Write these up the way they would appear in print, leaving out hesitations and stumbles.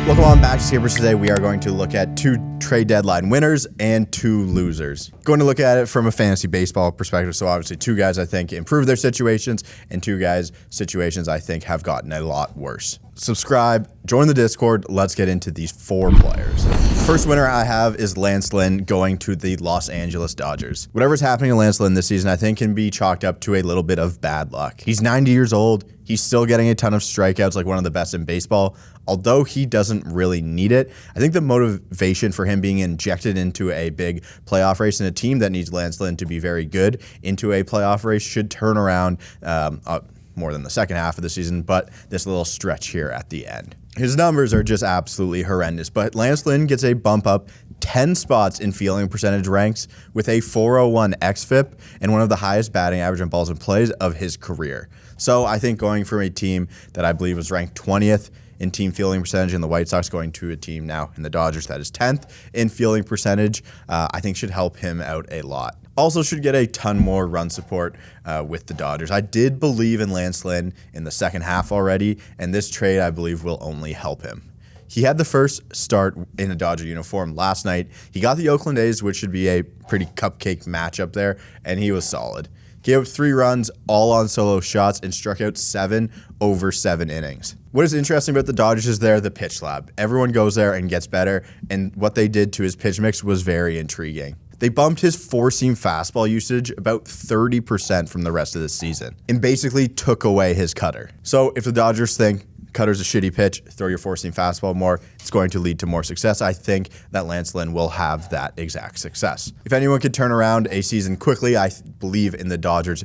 Welcome on back to Skippers. Today we are going to look at 2 trade deadline winners and 2 losers. Going to look at it from a fantasy baseball perspective. So obviously 2 guys I think improved their situations and 2 guys' situations I think have gotten a lot worse. Subscribe, join the Discord. Let's get into these 4 players. First winner I have is Lynn going to the Los Angeles Dodgers. Whatever's happening to Lynn this season I think can be chalked up to a little bit of bad luck. He's 90 years old. He's still getting a ton of strikeouts, like one of the best in baseball. Although he doesn't really need it, I think the motivation for him being injected into a big playoff race and a team that needs Lynn to be very good into a playoff race should turn around more than the second half of the season, but this little stretch here at the end. His numbers are just absolutely horrendous, but Lynn gets a bump up 10 spots in fielding percentage ranks with a 401 xFIP and one of the highest batting average and balls in plays of his career. So I think going from a team that I believe was ranked 20th in team fielding percentage in the White Sox going to a team now in the Dodgers that is 10th in fielding percentage, I think should help him out a lot. Also should get a ton more run support with the Dodgers. I did believe in Lynn in the second half already, and this trade I believe will only help him. He had the first start in a Dodger uniform last night. He got the Oakland A's, which should be a pretty cupcake matchup there, and he was solid. Gave up 3 runs, all on solo shots, and struck out 7 over 7 innings. What is interesting about the Dodgers is they're the pitch lab. Everyone goes there and gets better, and what they did to his pitch mix was very intriguing. They bumped his 4-seam fastball usage about 30% from the rest of the season and basically took away his cutter. So if the Dodgers think cutter's a shitty pitch, throw your 4-seam fastball more, it's going to lead to more success. I think that Lynn will have that exact success. If anyone could turn around a season quickly, I believe in the Dodgers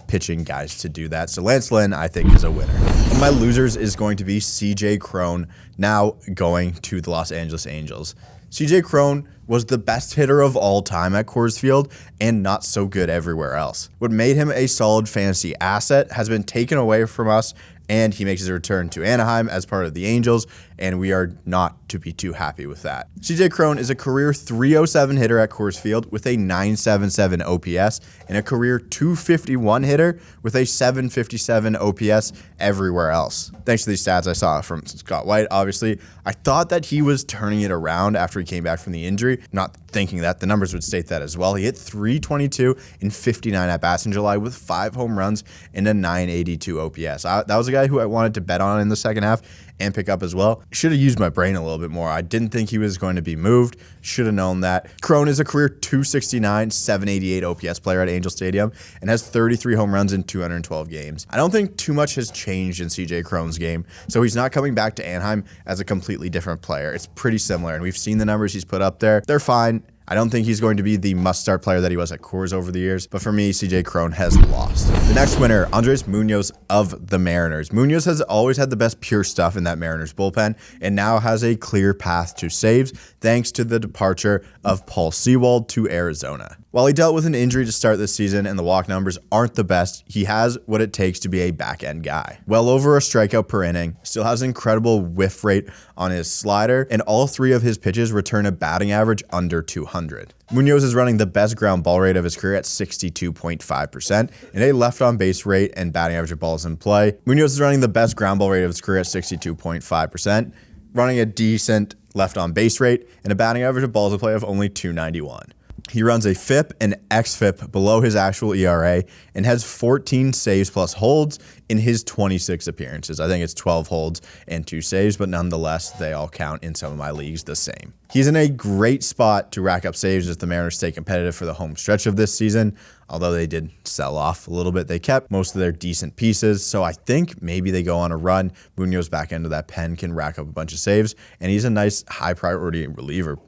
pitching guys to do that. So Lynn, I think, is a winner. One of my losers is going to be CJ Crone, now going to the Los Angeles Angels. CJ Crone was the best hitter of all time at Coors Field and not so good everywhere else. What made him a solid fantasy asset has been taken away from us, and he makes his return to Anaheim as part of the Angels, and we are not to be too happy with that. CJ Crone is a career .307 hitter at Coors Field with a .977 OPS and a career .251 hitter with a .757 OPS everywhere else. Thanks to these stats I saw from Scott White, obviously. I thought that he was turning it around after he came back from the injury, not thinking that the numbers would state that as well. He hit .322 in 59 at-bats in July with 5 home runs and a .982 OPS. That was a guy who I wanted to bet on in the second half and pick up as well. Should have used my brain a little bit more. I didn't think he was going to be moved. Should have known that. Crone is a career .269, .788 OPS player at Angel Stadium and has 33 home runs in 212 games. I don't think too much has changed in CJ Crone's game, so he's not coming back to Anaheim as a completely different player. It's pretty similar, and we've seen the numbers he's put up there. They're fine. I don't think he's going to be the must-start player that he was at Coors over the years, but for me, CJ Crone has lost. The next winner, Munoz of the Mariners. Munoz has always had the best pure stuff in that Mariners bullpen and now has a clear path to saves thanks to the departure of Paul Sewald to Arizona. While he dealt with an injury to start this season and the walk numbers aren't the best, he has what it takes to be a back-end guy. Well over a strikeout per inning, still has an incredible whiff rate on his slider, and all 3 of his pitches return a batting average under 200. Munoz is running the best ground ball rate of his career at 62.5% and a left on base rate and batting average of balls in play. Munoz is running the best ground ball rate of his career at 62.5%, running a decent left on base rate and a batting average of balls in play of only 291. He runs a FIP and xFIP below his actual ERA and has 14 saves plus holds in his 26 appearances. I think it's 12 holds and 2 saves, but nonetheless, they all count in some of my leagues the same. He's in a great spot to rack up saves if the Mariners stay competitive for the home stretch of this season. Although they did sell off a little bit, they kept most of their decent pieces, so I think maybe they go on a run. Munoz back into that pen can rack up a bunch of saves, and he's a nice high-priority reliever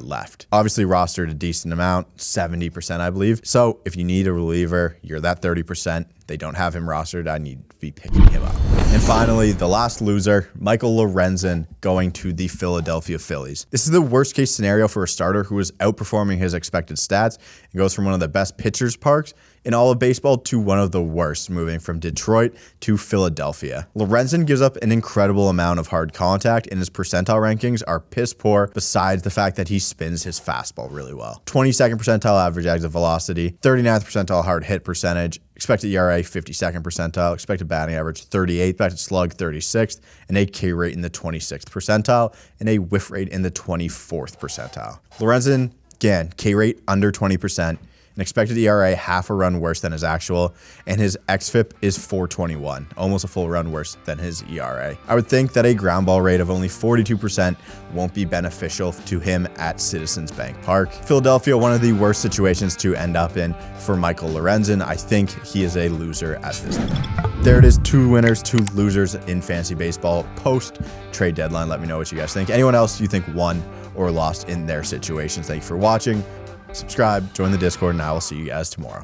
left. Obviously rostered a decent amount, 70% I believe. So if you need a reliever, you're that 30%. They don't have him rostered. I need to be picking him up. And finally, the last loser, Michael Lorenzen going to the Philadelphia Phillies. This is the worst case scenario for a starter who is outperforming his expected stats and goes from one of the best pitchers parks in all of baseball to one of the worst, moving from Detroit to Philadelphia. Lorenzen gives up an incredible amount of hard contact, and his percentile rankings are piss poor, besides the fact that he spins his fastball really well. 22nd percentile average exit velocity, 39th percentile hard hit percentage, Expected ERA, 52nd percentile. Expected batting average, 38th. Expected slug, 36th. And a K rate in the 26th percentile. And a whiff rate in the 24th percentile. Lorenzen, again, K rate under 20%. An expected ERA half a run worse than his actual, and his xFIP is 421, almost a full run worse than his ERA. I would think that a ground ball rate of only 42% won't be beneficial to him at Citizens Bank Park. Philadelphia, one of the worst situations to end up in for Michael Lorenzen. I think he is a loser at this point. There it is, 2 winners, 2 losers in fantasy baseball post trade deadline. Let me know what you guys think. Anyone else you think won or lost in their situations? Thank you for watching. Subscribe, join the Discord, and I will see you guys tomorrow.